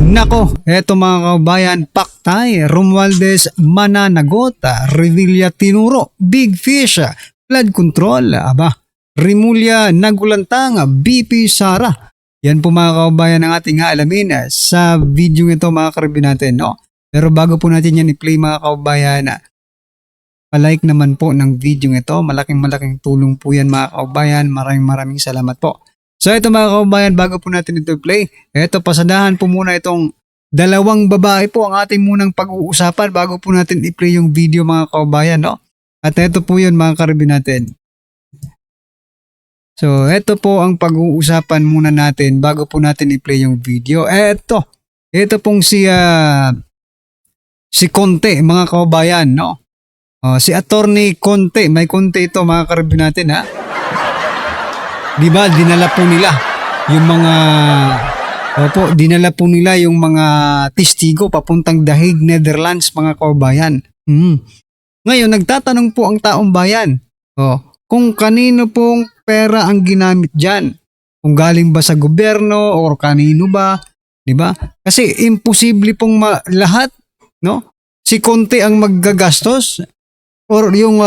Nako, eto mga kabayan, Paktay, Romualdez, Mananagot, Revilla Tinuro, Big Fish, Flood Control, Rimulya, Nagulantang, BP Sara. Yan po mga kabayan ang ating haalamin sa video ito mga karibin natin. No? Pero bago po natin yan i-play mga kabayan, palike naman po ng video ito. Malaking tulong po yan mga kabayan. Maraming salamat po. So ito mga kabayan, bago po natin ito play, ito pasadahan po muna itong dalawang babae po ang ating munang pag-uusapan bago po natin i-play yung video mga kabayan, no? At ito po yun mga karibin natin. So ito po ang pag-uusapan muna natin bago po natin i-play yung video. Ito pong si Conte mga kabayan, no? Si Attorney Conte, may Conte ito mga karibin natin ha. Diba, dinala po nila yung mga testigo papuntang Dahig, Netherlands mga kabayan. Ngayon, nagtatanong po ang taong bayan kung kanino pong pera ang ginamit dyan. Kung galing ba sa gobyerno o kanino ba, diba? Kasi imposible pong lahat, no? Si Conte ang maggagastos or yung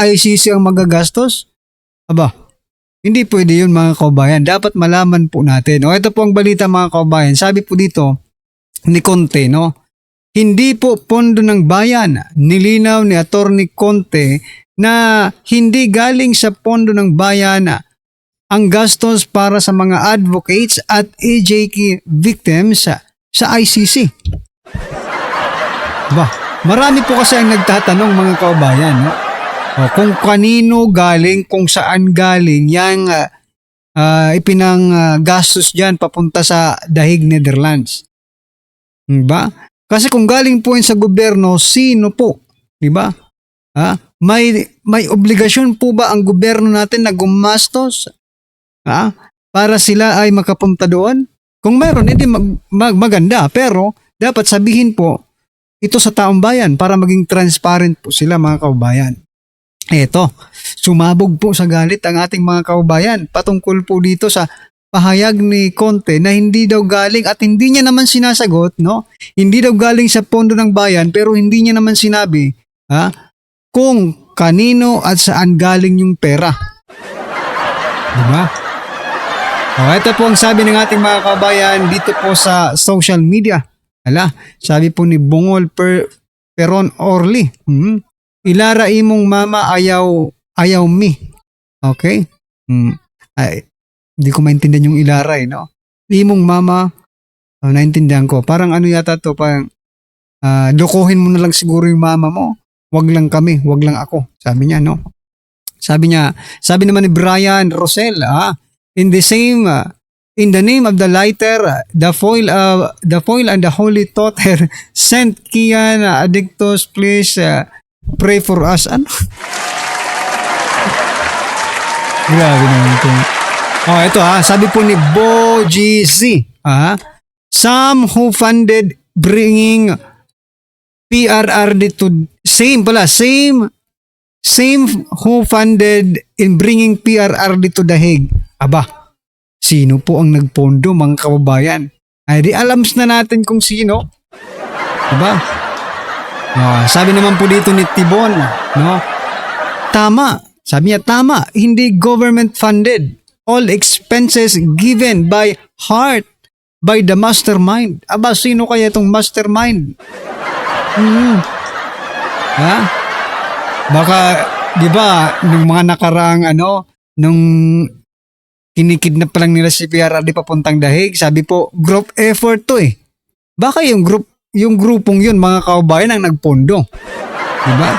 ICC ang magagastos. Hindi pwede yun mga kabayan. Dapat malaman po natin. Ito po ang balita mga kabayan. Sabi po dito ni Conte, no? Hindi po pondo ng bayan. Nilinaw ni Attorney Conte na hindi galing sa pondo ng bayan ang gastos para sa mga advocates at AJK victims sa ICC. Marami po kasi ang nagtatanong mga kabayan, no? Kung kanino galing, kung saan galing yang gastos dyan papunta sa Dahig, Netherlands. Diba? Kasi kung galing po yun sa gobyerno, sino po? Diba? May obligasyon po ba ang gobyerno natin na gumastos? Para sila ay makapunta doon? Kung mayroon, hindi maganda. Pero dapat sabihin po ito sa taong bayan para maging transparent po sila mga kabayan. Eto, sumabog po sa galit ang ating mga kaubayan patungkol po dito sa pahayag ni Conte na hindi daw galing at hindi niya naman sinasagot, no? Hindi daw galing sa pondo ng bayan pero hindi niya naman sinabi kung kanino at saan galing yung pera. Diba? Ito po ang sabi ng ating mga kaubayan dito po sa social media. Sabi po ni Bongol Peron Orly. Ilara imong mama ayaw mi. Okay? Hindi ko maintindihan yung ilara no? Imong mama, naintindihan ko. Parang ano yata to, parang lokohin mo na lang siguro yung mama mo. Wag lang kami, wag lang ako. Sabi niya, no? Sabi naman ni Brian Rosel, in the name of the lighter, the foil and the holy daughter, Saint Kian Addictus, please pray for us. Ano? Grabe naman ito. Ito sabi po ni Bo GC. Some who funded bringing PRRD to same who funded in bringing PRRD to Dahig. Sino po ang nagpondo mga kababayan? Ay di alams na natin kung sino. Diba? Sabi naman po dito ni Tibon, no? Tama. Sabi niya, tama. Hindi government funded. All expenses given by heart by the mastermind. Sino kaya itong mastermind? Baka, di ba, nung mga nakaraang nung kinikidnap pa lang nila si PRRD papuntang Dahig, sabi po, group effort to eh. Baka yung grupong yun, mga kaubayan ang nagpondo. Diba?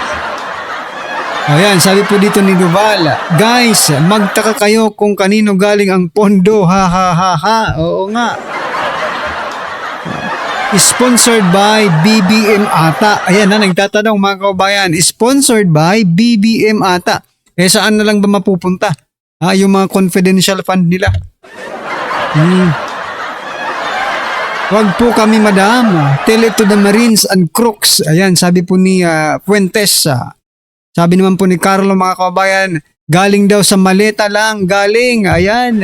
Ayan, sabi po dito ni Duval, guys, magtaka kayo kung kanino galing ang pondo. Ha. Oo nga. Sponsored by BBM ata. Ayan nagtatanong mga kaubayan. Sponsored by BBM ata. Saan na lang ba mapupunta? Yung mga confidential fund nila. Wag po kami madam. Tell it to the Marines and crooks. Ayan, sabi po ni Fuentes. Sabi naman po ni Carlo mga kababayan, galing daw sa maleta lang. Galing. Ayan.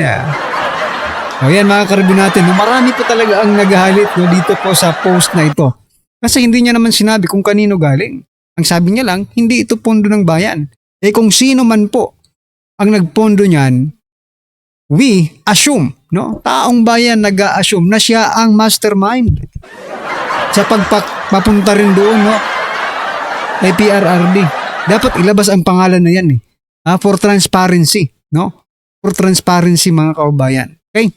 O yan mga karibin natin, no, marami po talaga ang naghahalit no, dito po sa post na ito. Kasi hindi niya naman sinabi kung kanino galing. Ang sabi niya lang, hindi ito pondo ng bayan. Eh kung sino man po ang nagpondo niyan, we assume, no? Taong bayan nag-a-assume na siya ang mastermind sa pagpapunta rin doon, no? Kay PRRD. Dapat ilabas ang pangalan na yan eh. For transparency, no? For transparency mga kaubayan. Okay?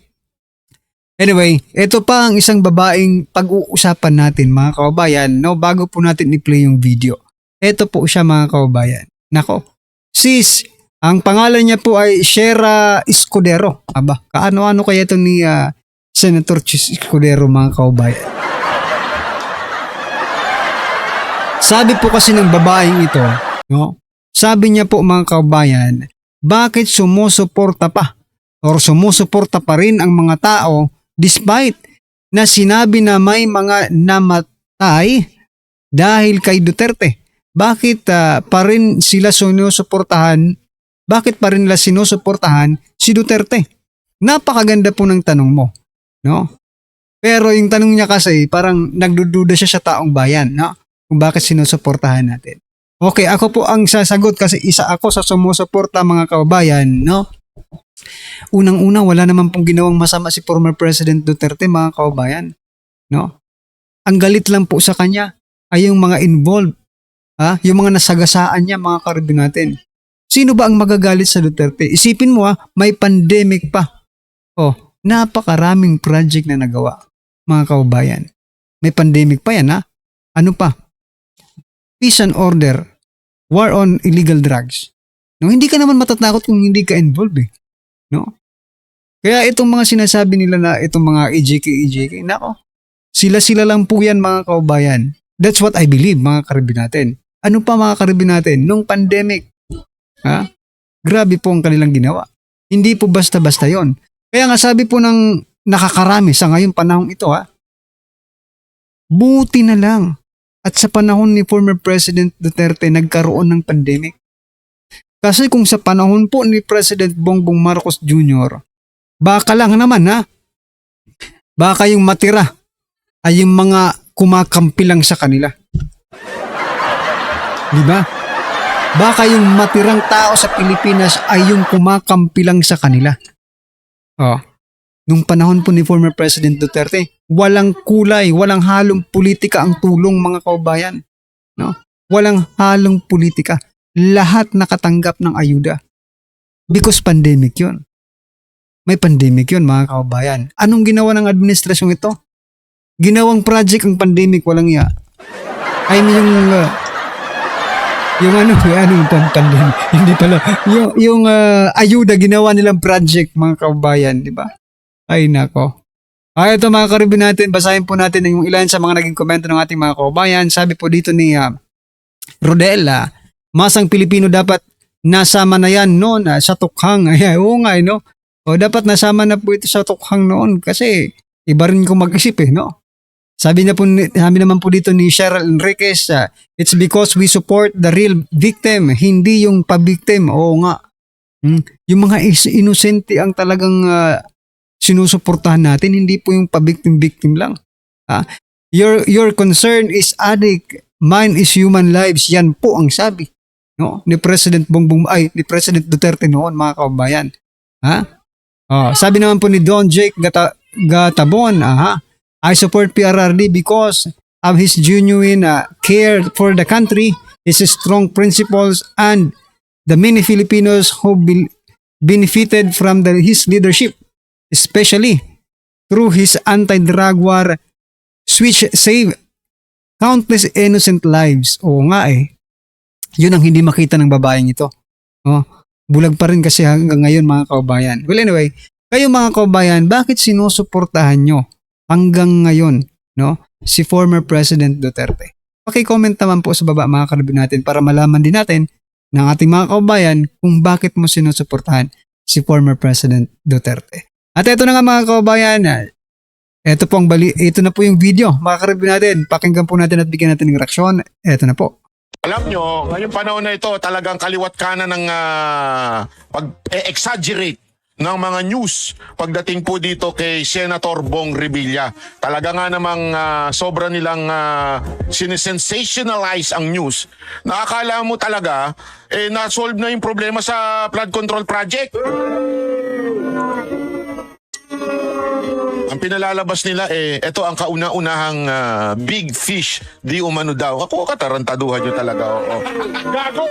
Anyway, ito pa ang isang babaeng pag-uusapan natin mga kaubayan, no? Bago po natin i-play yung video. Ito po siya mga kaubayan. Nako, sis, ang pangalan niya po ay Shera Escudero. Aba, kaano-ano kaya ito ni Senator Chis Escudero mga kaubayan? Sabi po kasi ng babaeng ito, no? Sabi niya po mga kaubayan, bakit sumusuporta pa or sumusuporta pa rin ang mga tao despite na sinabi na may mga namatay dahil kay Duterte? Bakit pa rin sila sinusuportahan? Bakit pa rin nila sinusuportahan si Duterte? Napakaganda po ng tanong mo, no? Pero yung tanong niya kasi parang nagdududa siya sa taong bayan, no? Kung bakit sinusuportahan natin. Okay, ako po ang sasagot kasi isa ako sa sumusuporta mga kaubayan, no? Unang-una, wala naman pong ginawang masama si former President Duterte mga kaubayan, no? Ang galit lang po sa kanya ay yung mga involved, yung mga nasagasaan niya mga karibin natin. Sino ba ang magagalit sa Duterte? Isipin mo may pandemic pa. Oh, napakaraming project na nagawa mga kaubayan. May pandemic pa yan Ano pa? Peace and order, war on illegal drugs. No, hindi ka naman matatakot kung hindi ka involved no? Kaya itong mga sinasabi nila na itong mga EJK, nako, sila lang po yan mga kaubayan. That's what I believe mga karibin natin. Ano pa mga karibin natin? Nung pandemic, grabe po ang kanilang ginawa. Hindi po basta-basta yon. Kaya nga sabi po ng nakakarami sa ngayong panahong ito, buti na lang. At sa panahon ni former President Duterte, nagkaroon ng pandemic. Kasi kung sa panahon po ni President Bongbong Marcos Jr., baka lang naman baka yung matira ay yung mga kumakampi lang sa kanila. Diba? Baka yung matirang tao sa Pilipinas ay yung kumakampi lang sa kanila. Nung panahon po ni former President Duterte, walang kulay, walang halong politika ang tulong mga kaubayan. No? Walang halong politika. Lahat nakatanggap ng ayuda. Because pandemic yun. May pandemic yun mga kaubayan. Anong ginawa ng administrasyong ito? Ginawang project ang pandemic, walang iya. I mean yung pandemic. Hindi pala. Yung ayuda, ginawa nilang project mga kaubayan, di ba? Ay nako. Ito mga karibin natin, basahin po natin yung ilan sa mga naging komento ng ating mga kaubayan. Sabi po dito ni Rodella, masang Pilipino dapat nasama na yan noon sa tukhang. Oo nga no? O dapat nasama na po ito sa tukhang noon kasi iba rin kung mag-isip no? Sabi naman po dito ni Cheryl Enriquez, it's because we support the real victim, hindi yung pa-victim. Oo nga. Yung mga inosente ang talagang sinusuportahan natin, hindi po yung pa-victim lang. Your concern is addict, mine is human lives. Yan po ang sabi ni President ni President Duterte noon mga kaubayan. Sabi naman po ni Don Jake Gatabon, I support PRRD because of his genuine care for the country, his strong principles, and the many Filipinos who benefited from his leadership, especially through his anti-drug war, which saved countless innocent lives. Oo nga Yun ang hindi makita ng babaeng ito. Bulag pa rin kasi hanggang ngayon mga kaubayan. Well anyway, kayo mga kaubayan, bakit sinusuportahan nyo hanggang ngayon si former President Duterte? Paki-comment naman po sa baba mga karibin natin para malaman din natin ng ating mga kaubayan kung bakit mo sinusuportahan si former President Duterte. At ito na nga mga kaubayan, ito na po yung video mga karibin natin. Pakinggan po natin at bigyan natin ng reaksyon. Ito na po. Alam nyo, ngayong panahon na ito talagang kaliwat kanan ng pag-exaggerate ng mga news pagdating po dito kay Senator Bong Revilla. Talaga nga namang sobra nilang sinisensationalize ang news. Nakakala mo talaga na-solve na yung problema sa flood control project. Ang pinalalabas nila ito ang kauna-unahang big fish di umano daw. Ako, katarantaduhan nyo talaga. Oo. Gago!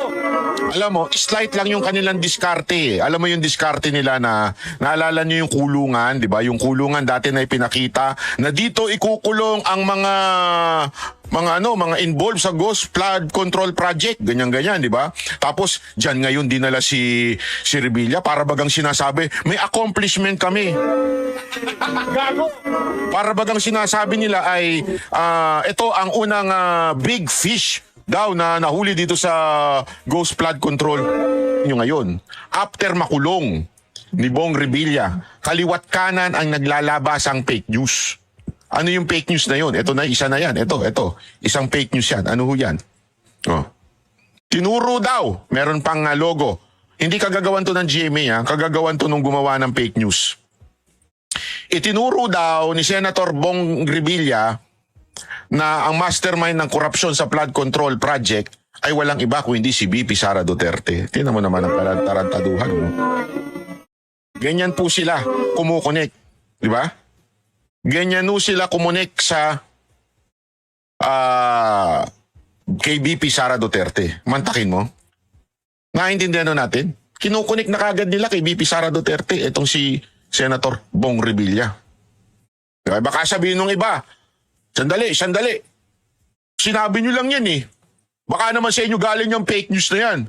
Alam mo, slight lang yung kanilang diskarte. Alam mo yung diskarte nila na naalala nyo yung kulungan, di ba? Yung kulungan dati na ipinakita na dito ikukulong ang mga involved sa Ghost Flood Control Project, ganyan-ganyan, di ba? Tapos diyan ngayon dinala si Revilla para bagang sinasabi, may accomplishment kami. Gago! Para bagang sinasabi nila ay ito ang unang big fish daw na nahuli dito sa Ghost Flood Control nyo ngayon. After makulong ni Bong Revilla, kaliwat kanan ang naglalabas ang fake news. Ano yung fake news na yun? Ito na, isa na yan. Ito. Isang fake news yan. Ano ho yan? Oh. Tinuro daw. Meron pang logo. Hindi kagagawan to ng GMA, kagagawan to nung gumawa ng fake news. Itinuro daw ni Senator Bong Revilla na ang mastermind ng korupsyon sa flood control project ay walang iba kung hindi si VP Sara Duterte. Tingnan mo naman ang tarantaduhan. No? Ganyan po sila kumukonek. Di ba? Ganyan po sila kumunik sa kay VP Sara Duterte. Mantakin mo. Naintindihan natin? Kinukunik na kagad nila kay VP Sara Duterte itong si Senator Bong Revilla. Diba? Baka sabihin nung iba, sandali. Sinabi nyo lang yan eh. Baka naman sa inyo galing yung fake news na yan.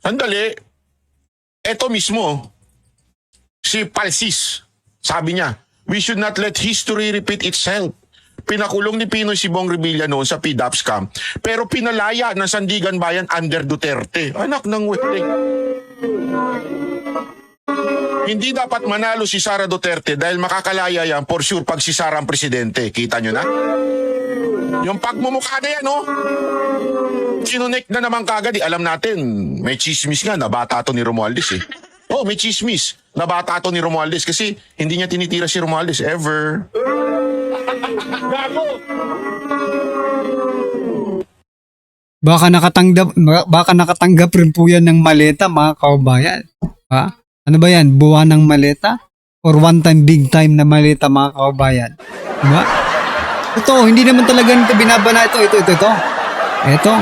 Sandali. Ito mismo, si Palsis, sabi niya, we should not let history repeat itself. Pinakulong ni Pinoy si Bong Revilla noon sa PDAP scam, pero pinalaya ng Sandigan Bayan under Duterte. Anak ng wete. Hindi dapat manalo si Sara Duterte dahil makakalaya yan for sure pag si Sara ang presidente. Kita nyo na? Yung pagmumukha na yan, no? Sinunik na naman kagad. Alam natin, may chismis nga na bata to ni Romualdez eh. Oh, may chismis na bata to ni Romualdez kasi hindi niya tinitira si Romualdez ever. Gago! Baka nakatanggap rin po yan ng maleta, mga kaubayan. Ha? Ano ba yan? Buwan ng maleta? Or one time, big time na maleta, mga kaubayan? Diba? Ito, hindi naman talaga nito binabanata. Ito.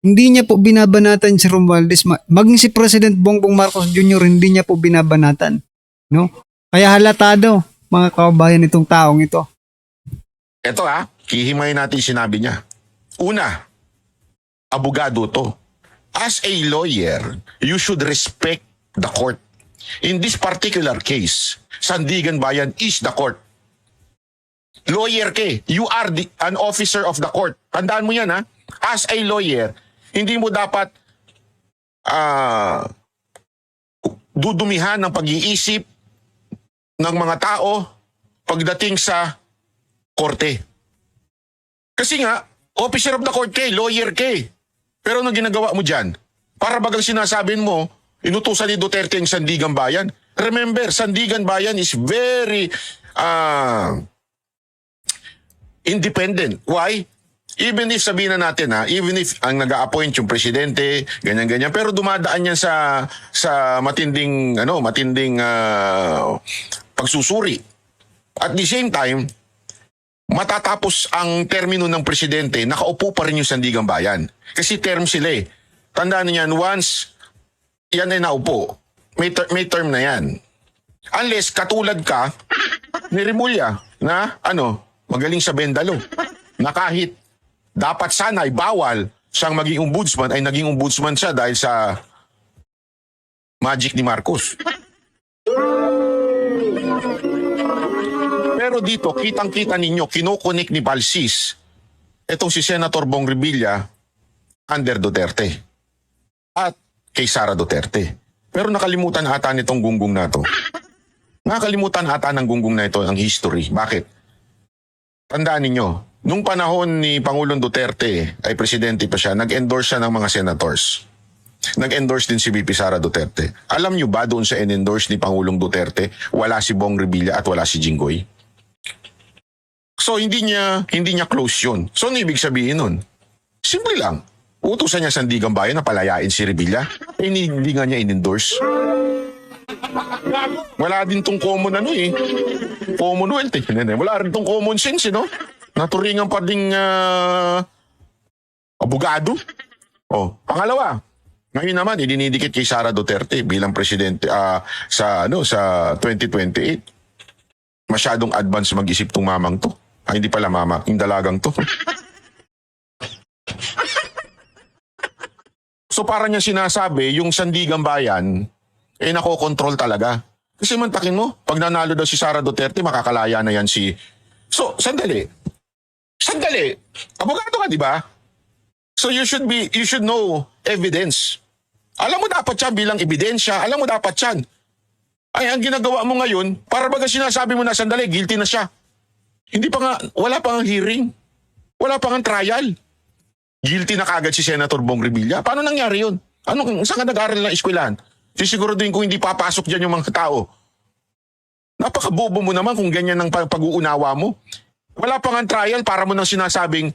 Hindi niya po binabanatan si Romualdez. Maging si President Bongbong Marcos Jr. hindi niya po binabanatan. No? Kaya halatado, mga kaubayan, itong taong ito. Ito kihimayin natin sinabi niya. Una, abogado to. As a lawyer, you should respect the court. In this particular case, Sandigan Bayan is the court. Lawyer ka, you are an officer of the court. Tandaan mo yan As a lawyer, hindi mo dapat dudumihan ng pag-iisip ng mga tao pagdating sa korte. Kasi nga, officer of the court ka, lawyer ka. Pero anong ginagawa mo dyan? Para bagang sinasabing mo, inutusan ni Duterte ang Sandigan Bayan. Remember, Sandigan Bayan is very independent. Why? Even if sabihin na natin even if ang nag-a-appoint yung presidente, ganyan-ganyan, pero dumadaan yan sa matinding pagsusuri. At the same time, matatapos ang termino ng presidente, nakaupo pa rin yung Sandigan Bayan. Kasi term sila eh. Tandaan niyo yan, once yan ay naupo, may term na yan. Unless katulad ka ni Remulla na magaling sa bendalo. Na kahit dapat sana ay bawal siyang maging ombudsman, ay naging ombudsman siya dahil sa magic ni Marcos. Pero dito, kitang-kita ninyo, kinukunik ni Palsis itong si Senator Bong Revilla under Duterte at kay Sara Duterte. Pero nakalimutan ata nitong gunggong na to. Nakalimutan ata ng gunggong na ito ang history. Bakit? Tandaan ninyo, nung panahon ni Pangulong Duterte ay presidente pa siya, nag-endorse siya ng mga senators. nag-endorse din si VP Sara Duterte. Alam nyo ba doon sa in-endorse ni Pangulong Duterte, wala si Bong Revilla at wala si Jinggoy? So hindi niya close yun. So ano ibig sabihin nun? Simple lang. Utusan niya Sandigan Bayan na palayain si Revilla. Hindi nga niya in-endorse. Wala din tong common Commonwealth Wala rin tong common sense, no? Naturingan pa ding abogado. Pangalawa, ngayon naman idinidikit kay Sara Duterte bilang presidente sa 2028. Masyadong advance mag-isip tong mamang to. Hindi pala mama, yung dalagang to. So para niya sinasabi, yung Sandigan Bayan, nakokontrol talaga. Kasi mantakin mo, pag nanalo daw si Sara Duterte, makakalaya na yan si... So, sandali. Abogado ka, di ba? So you should know evidence. Alam mo dapat yan bilang ebidensya, alam mo dapat yan. Ay, ang ginagawa mo ngayon, para baga sinasabi mo na sandali, guilty na siya. Wala pa nga hearing. Wala pa nga trial. Guilty na kagad si Senator Bong Revilla. Paano nangyari yun? Saan ka nag-aaral ng eskwelahan? Sisiguraduhin kung hindi papasok dyan yung mga tao. Napakabobo mo naman kung ganyan ang pag-uunawa mo. Wala pa nga trial para mo nang sinasabing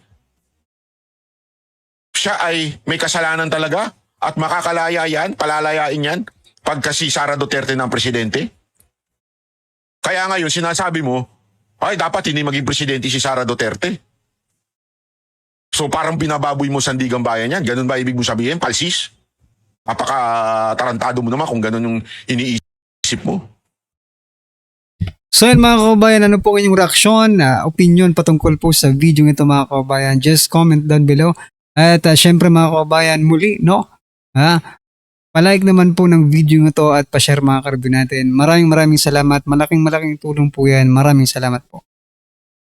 siya ay may kasalanan talaga at makakalaya yan, palalayain yan pagka si Sara Duterte ng presidente. Kaya ngayon sinasabi mo, ay dapat hindi maging presidente si Sara Duterte. So parang binababoy mo Sandigan Bayan yan. Ganun ba ibig mo sabihin? Palsis? Napaka-tarantado mo naman kung ganun yung iniisip mo. So yan mga kababayan, ano po inyong reaksyon, opinion patungkol po sa video ito mga kababayan? Just comment down below. At syempre mga kababayan, muli, no? Palike naman po ng video ito at pa-share mga karibin natin. Maraming salamat. Malaking tulong po yan. Maraming salamat po.